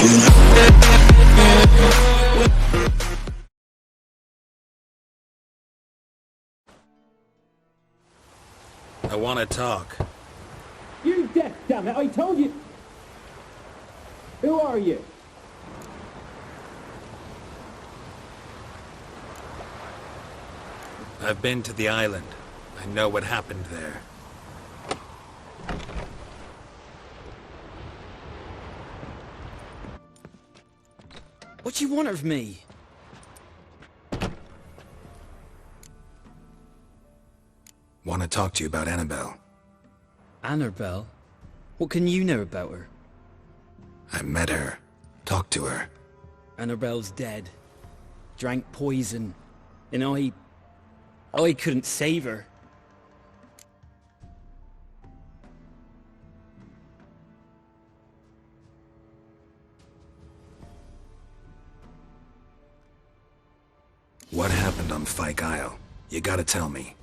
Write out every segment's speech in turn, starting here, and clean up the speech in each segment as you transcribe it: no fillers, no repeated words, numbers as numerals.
I want to talk. You're deaf, damn it! I told you! Who are you? I've been to the island. I know what happened there. What do you want of me? Want to talk to you about Annabelle. Annabelle? What can you know about her? I met her. Talked to her. Annabelle's dead. Drank poison. And I couldn't save her. What happened on Fyke Isle? You gotta tell me.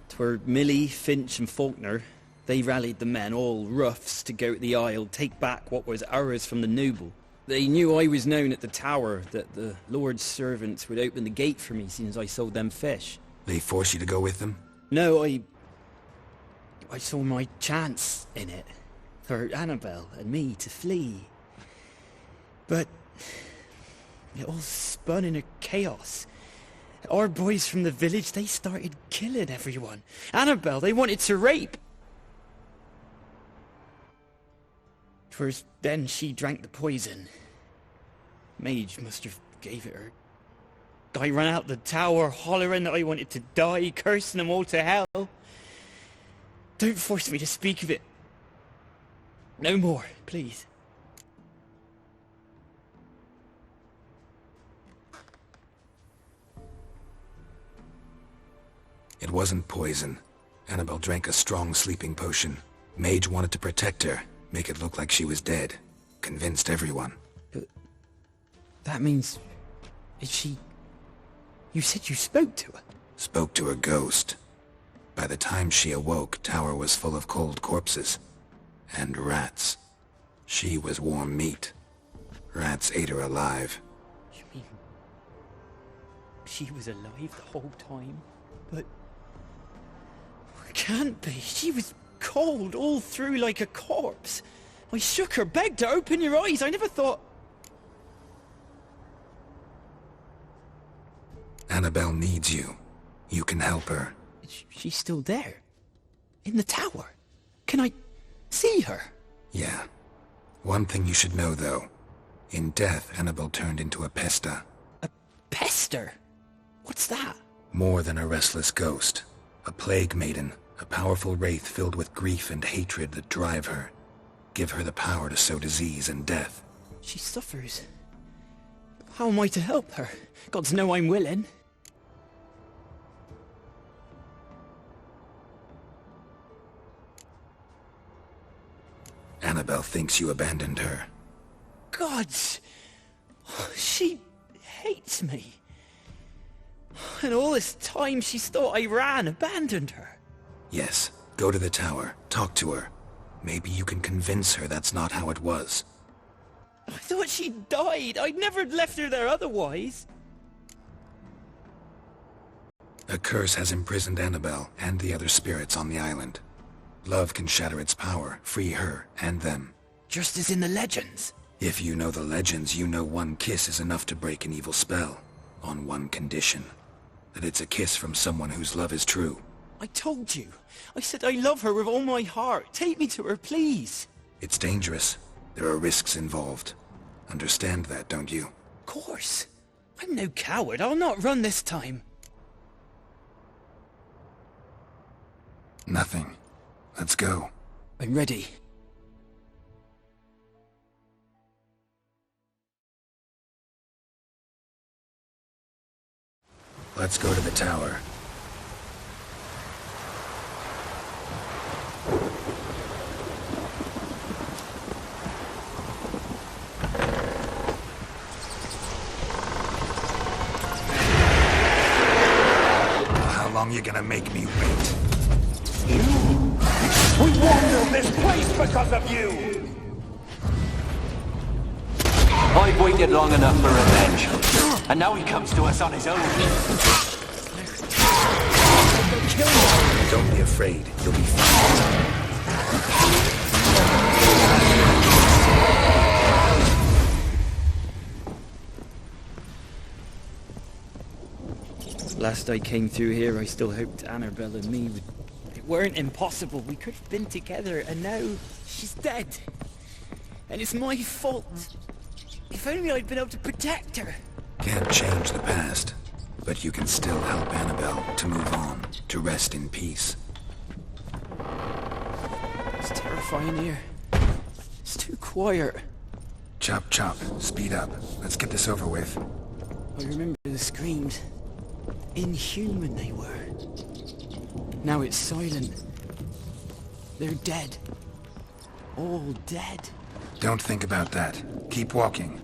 'Twere Millie, Finch and Faulkner. They rallied the men, all roughs, to go to the Isle, take back what was ours from the noble. They knew I was known at the tower, that the Lord's servants would open the gate for me since I sold them fish. They forced you to go with them? No, I saw my chance in it, for Annabelle and me to flee. But it all spun in a chaos. Our boys from the village, they started killing everyone. Annabelle, they wanted to rape. 'Twas then she drank the poison. Mage must have gave it her. I ran out the tower hollering that I wanted to die, cursing them all to hell. Don't force me to speak of it. No more, please. It wasn't poison. Annabelle drank a strong sleeping potion. Mage wanted to protect her, make it look like she was dead. Convinced everyone. But that means... is she... You said you spoke to her? Spoke to a ghost. By the time she awoke, tower was full of cold corpses. And rats. She was warm meat. Rats ate her alive. You mean... she was alive the whole time? But... can't be. She was cold all through like a corpse. I shook her, begged her, open your eyes. I never thought... Annabelle needs you. You can help her. She's still there. In the tower. Can I see her? Yeah. One thing you should know, though. In death, Annabelle turned into a pesta. A pester? What's that? More than a restless ghost. A plague maiden. A powerful wraith filled with grief and hatred that drive her. Give her the power to sow disease and death. She suffers. How am I to help her? Gods know I'm willing. Annabelle thinks you abandoned her. Gods! She hates me. And all this time she's thought I abandoned her. Yes, go to the tower, talk to her. Maybe you can convince her that's not how it was. I thought she died. I'd never left her there otherwise. A curse has imprisoned Annabelle and the other spirits on the island. Love can shatter its power, free her and them. Just as in the legends. If you know the legends, you know one kiss is enough to break an evil spell. On one condition. That it's a kiss from someone whose love is true. I told you. I said I love her with all my heart. Take me to her, please. It's dangerous. There are risks involved. Understand that, don't you? Of course. I'm no coward. I'll not run this time. Nothing. Let's go. I'm ready. Let's go to the tower. How long you gonna make me wait? We wander this place because of you! I've waited long enough for revenge. And now he comes to us on his own. Don't be afraid. You'll be fine. Last I came through here, I still hoped Annabelle and me would... It weren't impossible. We could have been together, and now she's dead. And it's my fault. If only I'd been able to protect her. Can't change the past, but you can still help Annabelle to move on, to rest in peace. It's terrifying here. It's too quiet. Chop chop, speed up. Let's get this over with. I remember the screams. Inhuman they were. Now it's silent. They're dead. All dead. Don't think about that. Keep walking.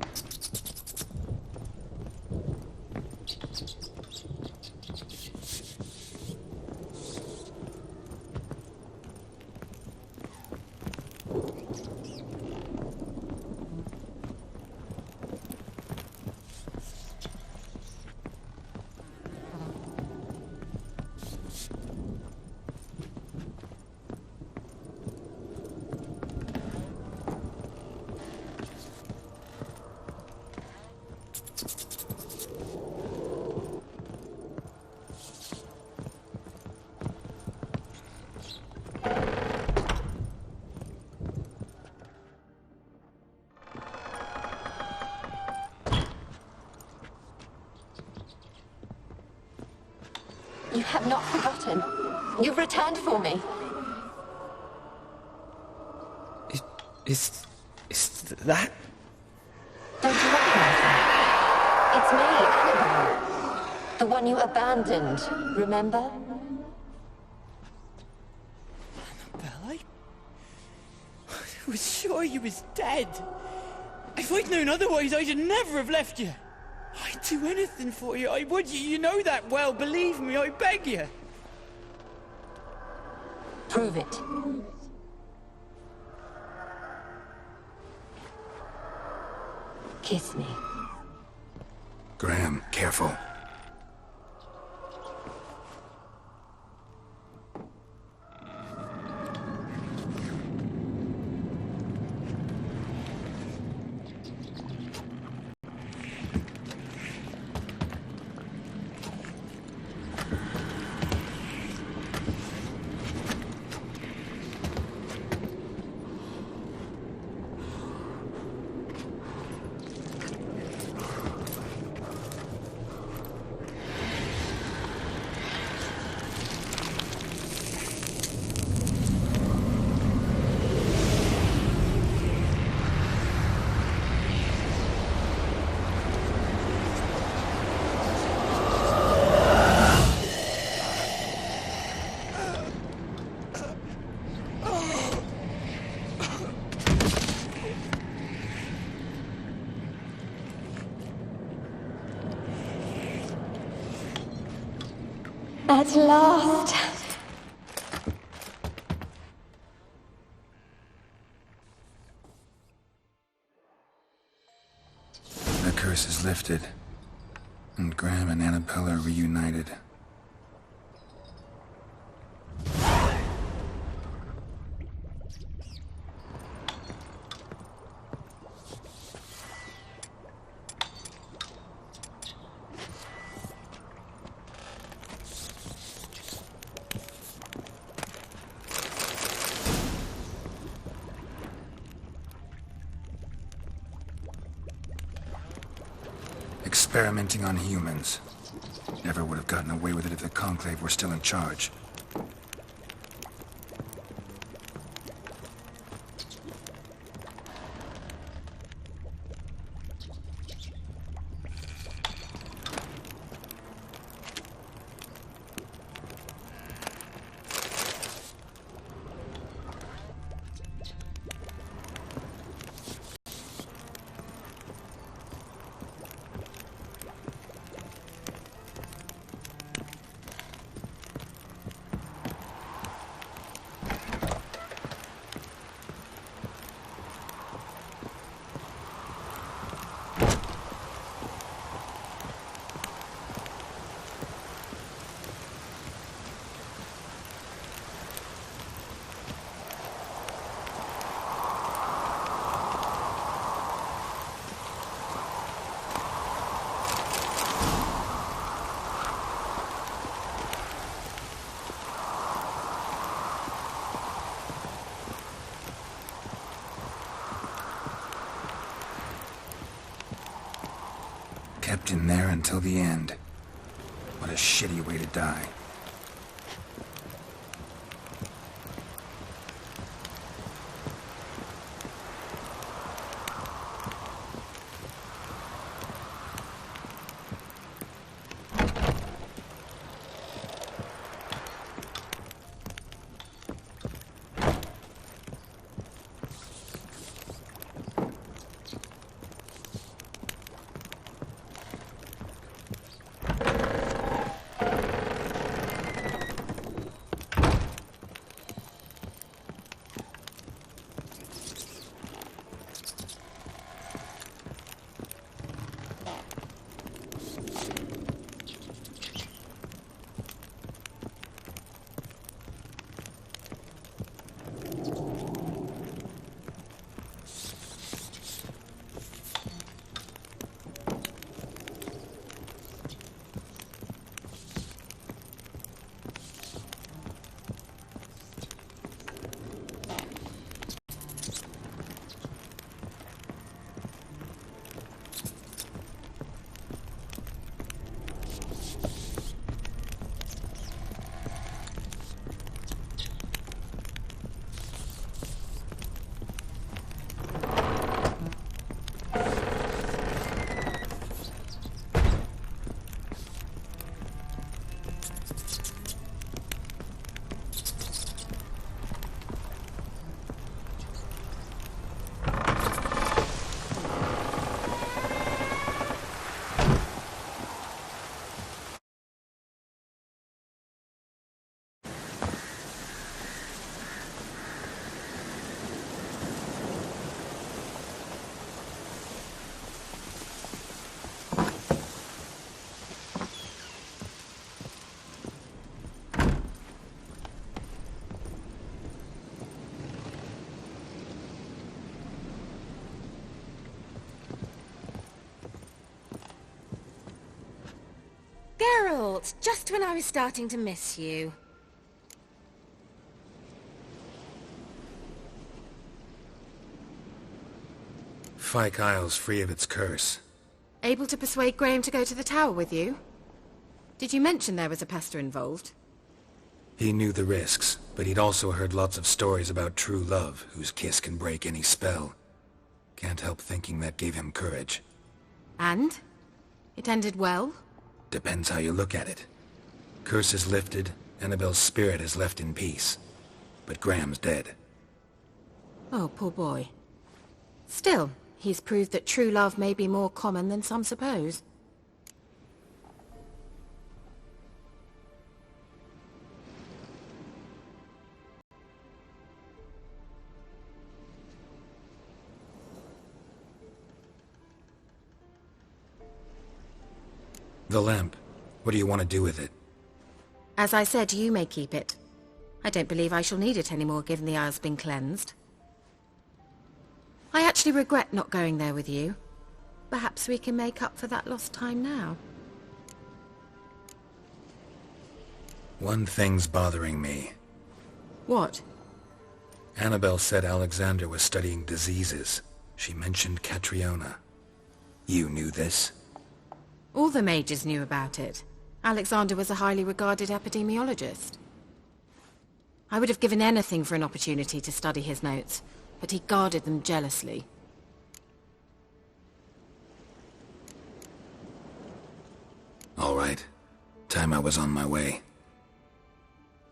You have not forgotten. You've returned for me. Is that? Don't you recognize me? It's me, Annabelle. The one you abandoned, remember? Annabelle, I was sure you was dead. If I'd known otherwise, I'd never have left you. I'd do anything for you. I would. You know that well. Believe me, I beg you. Prove it. Kiss me. Graham, careful. At last. The curse is lifted, and Graham and Annabelle are reunited. Experimenting on humans. Never would have gotten away with it if the Conclave were still in charge. Locked in there until the end. What a shitty way to die. Geralt, just when I was starting to miss you. Fyke Isle's free of its curse. Able to persuade Graham to go to the tower with you? Did you mention there was a pester involved? He knew the risks, but he'd also heard lots of stories about true love, whose kiss can break any spell. Can't help thinking that gave him courage. And? It ended well? Depends how you look at it. Curse is lifted, Annabelle's spirit is left in peace. But Graham's dead. Oh, poor boy. Still, he's proved that true love may be more common than some suppose. The lamp. What do you want to do with it? As I said, you may keep it. I don't believe I shall need it anymore, given the Isle's been cleansed. I actually regret not going there with you. Perhaps we can make up for that lost time now. One thing's bothering me. What? Annabelle said Alexander was studying diseases. She mentioned Catriona. You knew this? All the mages knew about it. Alexander was a highly regarded epidemiologist. I would have given anything for an opportunity to study his notes, but he guarded them jealously. All right. Time I was on my way.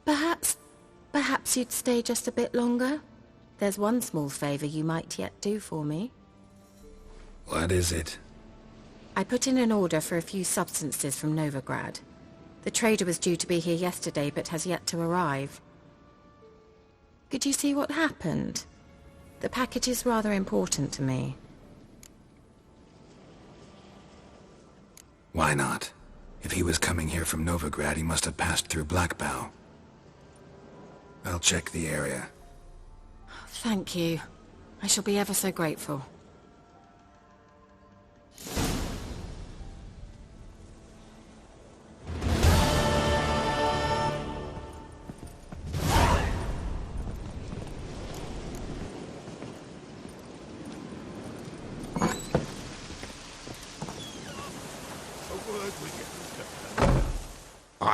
Perhaps you'd stay just a bit longer? There's one small favor you might yet do for me. What is it? I put in an order for a few substances from Novigrad. The trader was due to be here yesterday, but has yet to arrive. Could you see what happened? The package is rather important to me. Why not? If he was coming here from Novigrad, he must have passed through Blackbow. I'll check the area. Thank you. I shall be ever so grateful.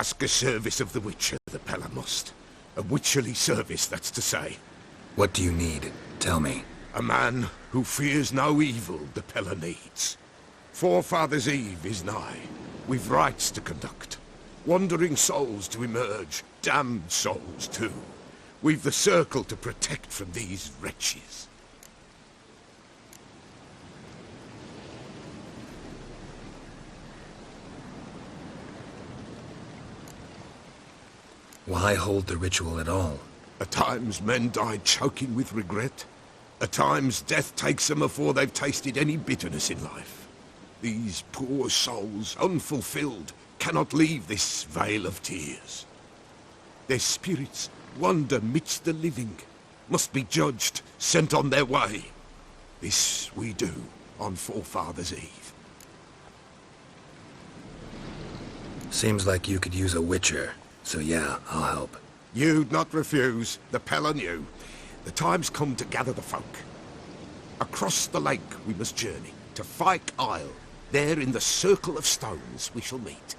Ask a service of the Witcher, the Pella must. A witcherly service, that's to say. What do you need? Tell me. A man who fears no evil the Pella needs. Forefathers' Eve is nigh. We've rites to conduct. Wandering souls to emerge. Damned souls, too. We've the circle to protect from these wretches. Why hold the ritual at all? At times men die choking with regret. At times death takes them before they've tasted any bitterness in life. These poor souls, unfulfilled, cannot leave this vale of tears. Their spirits wander midst the living, must be judged, sent on their way. This we do on Forefathers' Eve. Seems like you could use a witcher, so yeah, I'll help. You'd not refuse, the Pella knew. The time's come to gather the folk. Across the lake we must journey, to Fyke Isle. There in the circle of stones we shall meet.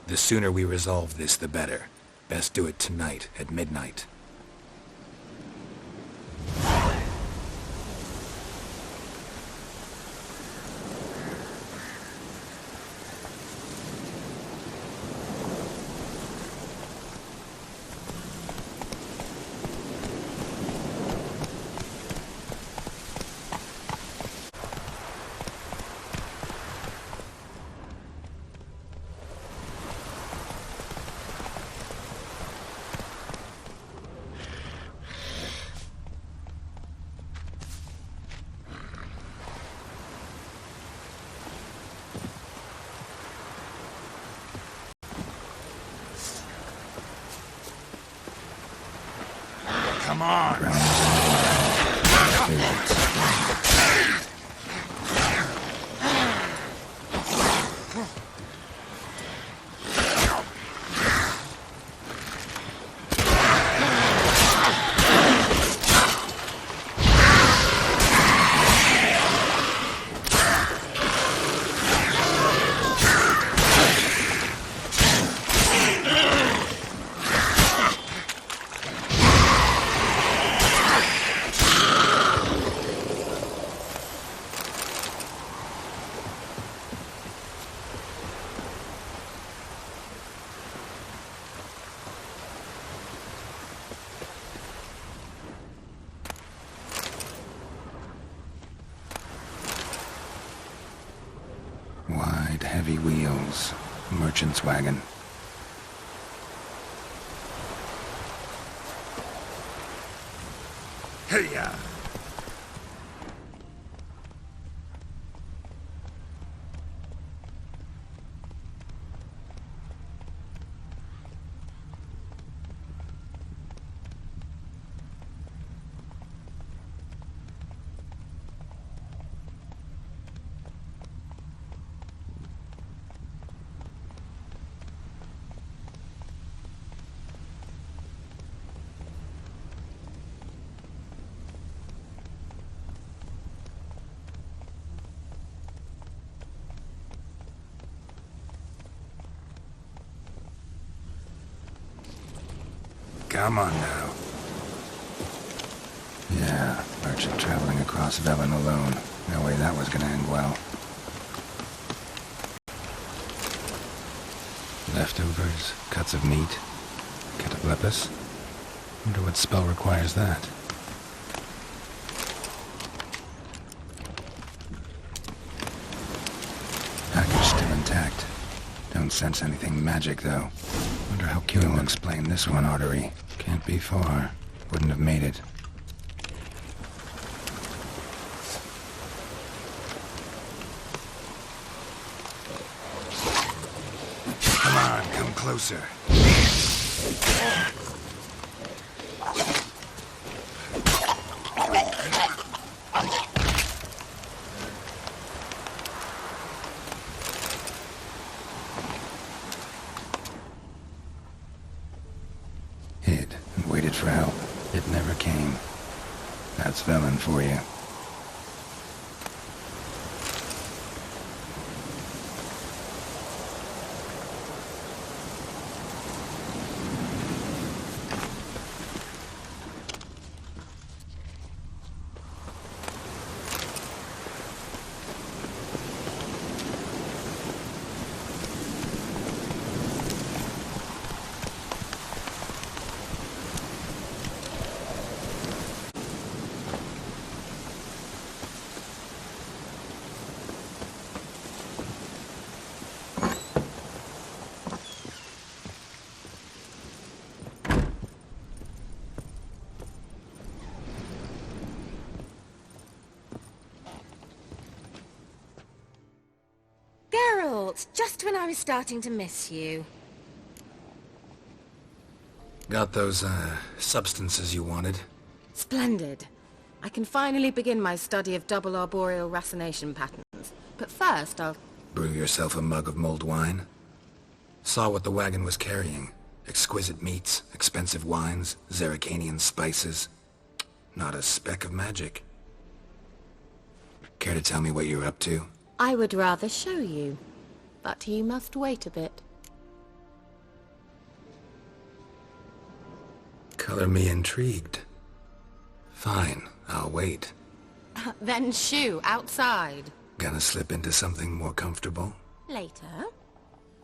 The sooner we resolve this, the better. Best do it tonight at midnight. Come on! Wide, heavy wheels. Merchant's wagon. Hey-ya! Come on now. Yeah, merchant traveling across Velen alone. No way that was gonna end well. Leftovers, cuts of meat, cataplepis. Wonder what spell requires that. Package still intact. Don't sense anything magic though. Wonder how Q will explain this one artery. Can't be far. Wouldn't have made it. Come on, come closer. Hid and waited for help. It never came. That's Velen for you. That's just when I was starting to miss you. Got those, substances you wanted? Splendid. I can finally begin my study of double arboreal racination patterns. But first, I'll... Brew yourself a mug of mulled wine? Saw what the wagon was carrying. Exquisite meats, expensive wines, Zerricanian spices. Not a speck of magic. Care to tell me what you're up to? I would rather show you. But you must wait a bit. Color me intrigued. Fine, I'll wait. Then shoo, outside. Gonna slip into something more comfortable? Later.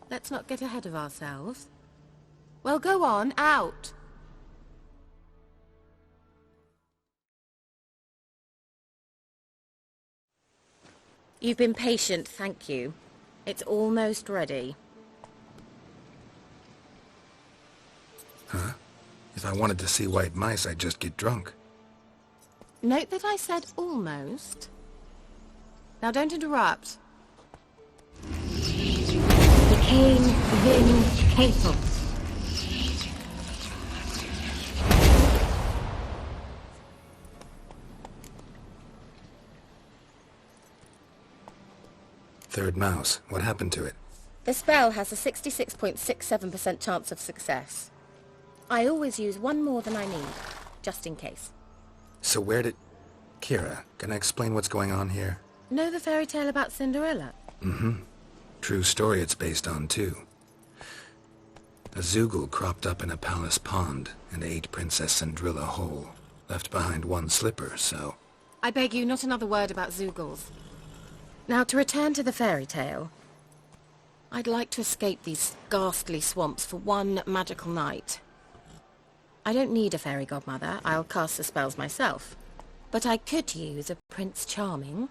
Let's not get ahead of ourselves. Well, go on, out. You've been patient, thank you. It's almost ready. Huh? If I wanted to see white mice, I'd just get drunk. Note that I said almost. Now don't interrupt. Decaying Vin Capel. Third mouse. What happened to it? The spell has a 66.67% chance of success. I always use one more than I need, just in case. So where did... Kira, can I explain what's going on here? Know the fairy tale about Cinderella? Mm-hmm. True story it's based on, too. A Zoogle cropped up in a palace pond and ate Princess Cinderella whole. Left behind one slipper, so... I beg you, not another word about Zoogles. Now, to return to the fairy tale. I'd like to escape these ghastly swamps for one magical night. I don't need a fairy godmother. I'll cast the spells myself. But I could use a Prince Charming.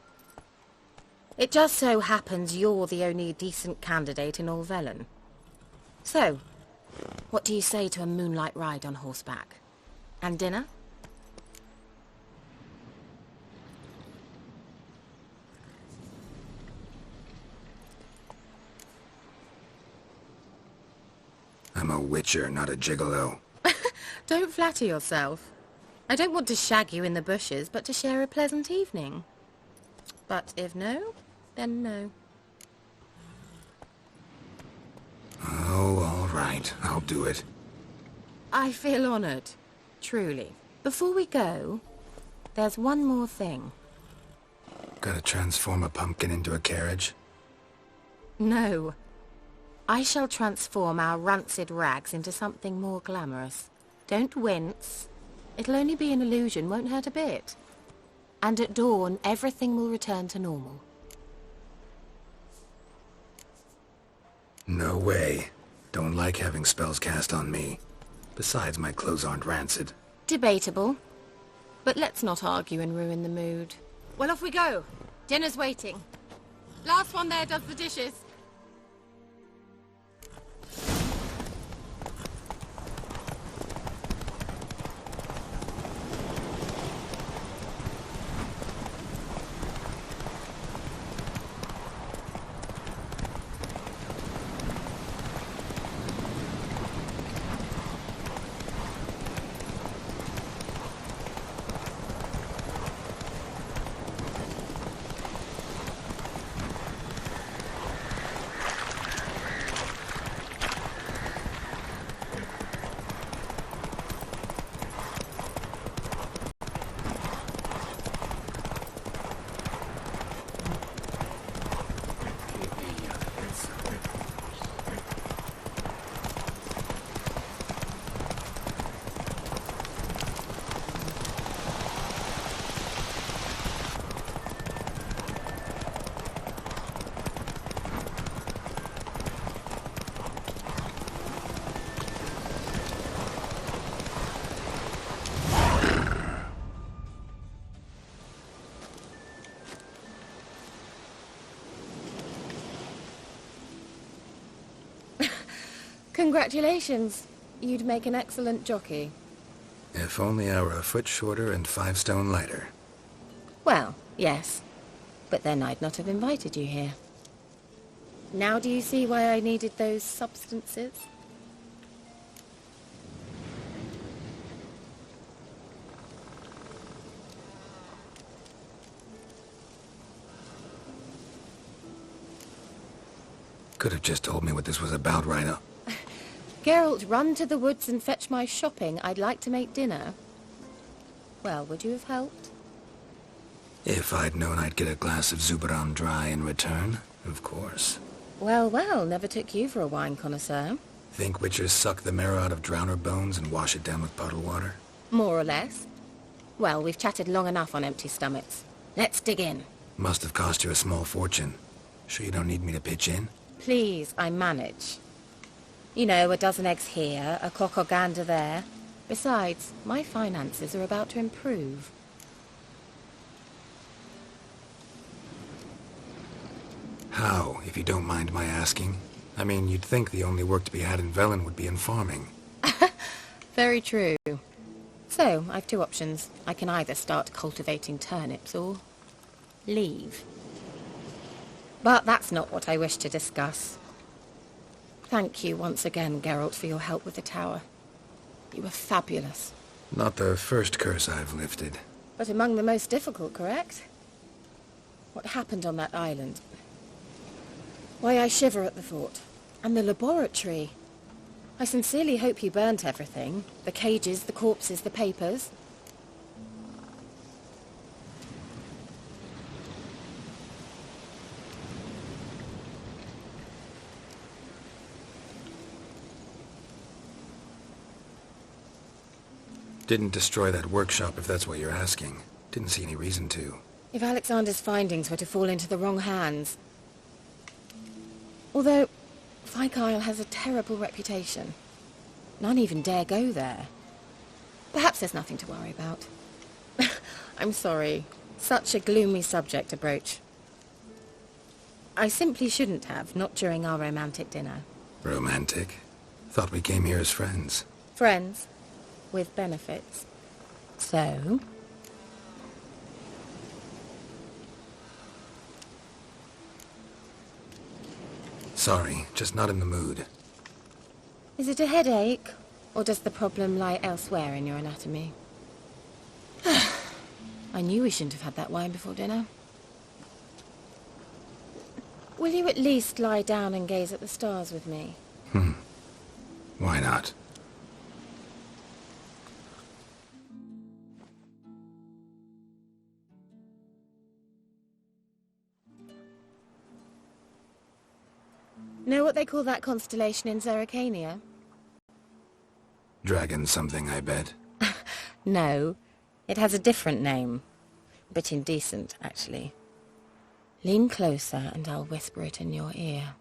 It just so happens you're the only decent candidate in all Velen. So, what do you say to a moonlight ride on horseback? And dinner? I'm a witcher, not a gigolo. Don't flatter yourself. I don't want to shag you in the bushes, but to share a pleasant evening. But if no, then no. Oh, all right. I'll do it. I feel honoured. Truly. Before we go, there's one more thing. Gotta transform a pumpkin into a carriage? No. I shall transform our rancid rags into something more glamorous. Don't wince. It'll only be an illusion, won't hurt a bit. And at dawn, everything will return to normal. No way. Don't like having spells cast on me. Besides, my clothes aren't rancid. Debatable. But let's not argue and ruin the mood. Well, off we go. Dinner's waiting. Last one there does the dishes. Congratulations. You'd make an excellent jockey. If only I were a foot shorter and 5 stone lighter. Well, yes. But then I'd not have invited you here. Now do you see why I needed those substances? Could have just told me what this was about right up. Geralt, run to the woods and fetch my shopping. I'd like to make dinner. Well, would you have helped? If I'd known I'd get a glass of Zubaram dry in return, of course. Well, well, never took you for a wine connoisseur. Think witchers suck the marrow out of drowner bones and wash it down with puddle water? More or less. Well, we've chatted long enough on empty stomachs. Let's dig in. Must have cost you a small fortune. Sure you don't need me to pitch in? Please, I manage. You know, a dozen eggs here, a cock or gander there. Besides, my finances are about to improve. How, if you don't mind my asking? I mean, you'd think the only work to be had in Velen would be in farming. Very true. So, I've two options. I can either start cultivating turnips or leave. But that's not what I wish to discuss. Thank you once again, Geralt, for your help with the tower. You were fabulous. Not the first curse I've lifted. But among the most difficult, correct? What happened on that island? Why, I shiver at the thought. And the laboratory. I sincerely hope you burnt everything. The cages, the corpses, the papers. Didn't destroy that workshop, if that's what you're asking. Didn't see any reason to. If Alexander's findings were to fall into the wrong hands... Although, Fyke Isle has a terrible reputation. None even dare go there. Perhaps there's nothing to worry about. I'm sorry. Such a gloomy subject to broach. I simply shouldn't have, not during our romantic dinner. Romantic? Thought we came here as friends. Friends. With benefits. So? Sorry, just not in the mood. Is it a headache? Or does the problem lie elsewhere in your anatomy? I knew we shouldn't have had that wine before dinner. Will you at least lie down and gaze at the stars with me? Why not? Know what they call that constellation in Zerrikania? Dragon something, I bet. No, it has a different name. A bit indecent, actually. Lean closer and I'll whisper it in your ear.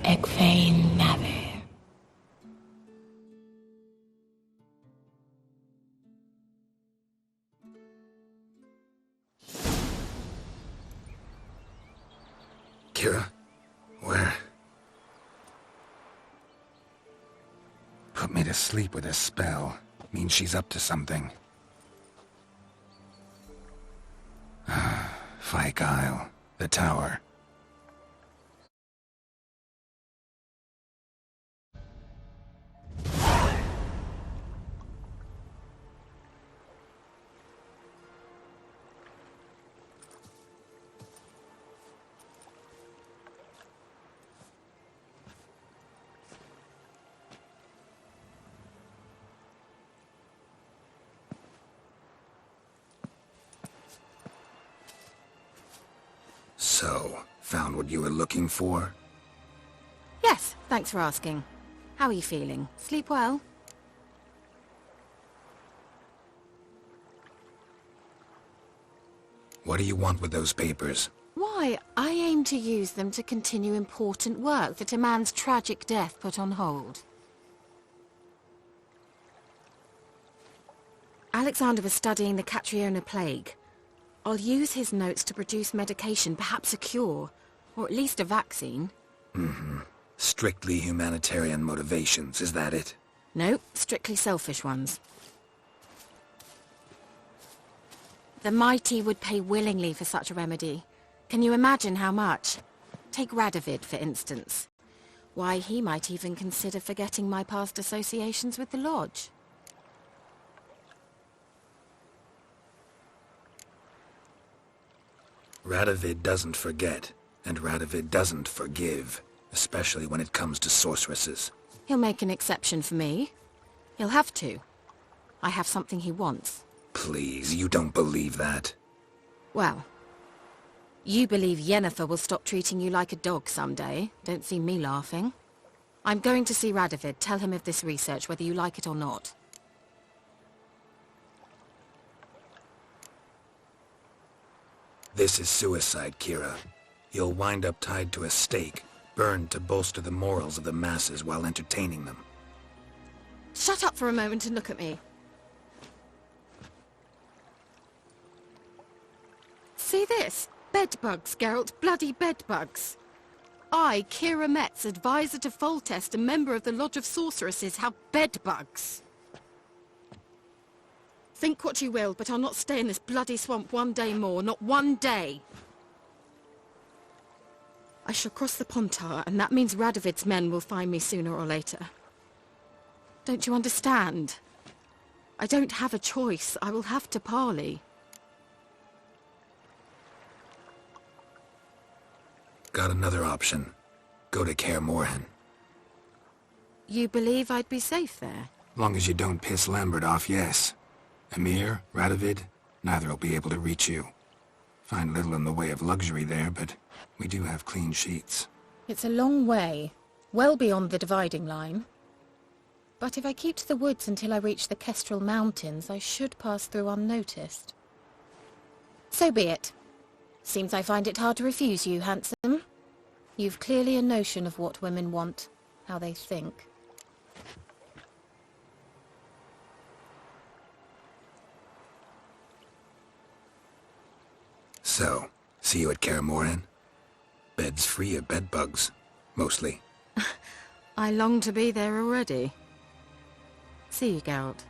Egfain Nave. Kira? Where? Put me to sleep with a spell. Means she's up to something. Fyke Isle. The tower. So, found what you were looking for? Yes, thanks for asking. How are you feeling? Sleep well? What do you want with those papers? Why, I aim to use them to continue important work that a man's tragic death put on hold. Alexander was studying the Catriona plague. I'll use his notes to produce medication, perhaps a cure, or at least a vaccine. Strictly humanitarian motivations, is that it? No, strictly selfish ones. The mighty would pay willingly for such a remedy. Can you imagine how much? Take Radovid, for instance. Why, he might even consider forgetting my past associations with the Lodge. Radovid doesn't forget, and Radovid doesn't forgive, especially when it comes to sorceresses. He'll make an exception for me. He'll have to. I have something he wants. Please, you don't believe that. Well, you believe Yennefer will stop treating you like a dog someday. Don't see me laughing. I'm going to see Radovid. Tell him of this research, whether you like it or not. This is suicide, Kira. You'll wind up tied to a stake, burned to bolster the morals of the masses while entertaining them. Shut up for a moment and look at me. See this? Bedbugs, Geralt. Bloody bedbugs. I, Kira Metz, advisor to Foltest, a member of the Lodge of Sorceresses, have bedbugs. Think what you will, but I'll not stay in this bloody swamp one day more. Not one day. I shall cross the Pontar, and that means Radovid's men will find me sooner or later. Don't you understand? I don't have a choice. I will have to parley. Got another option. Go to Kaer Morhen. You believe I'd be safe there? Long as you don't piss Lambert off, yes. Emir, Radovid, neither will be able to reach you. Find little in the way of luxury there, but we do have clean sheets. It's a long way, well beyond the dividing line. But if I keep to the woods until I reach the Kestrel Mountains, I should pass through unnoticed. So be it. Seems I find it hard to refuse you, handsome. You've clearly a notion of what women want, how they think. So, see you at Kaer Morhen? Bed's free of bedbugs, mostly. I long to be there already. See you, Geralt.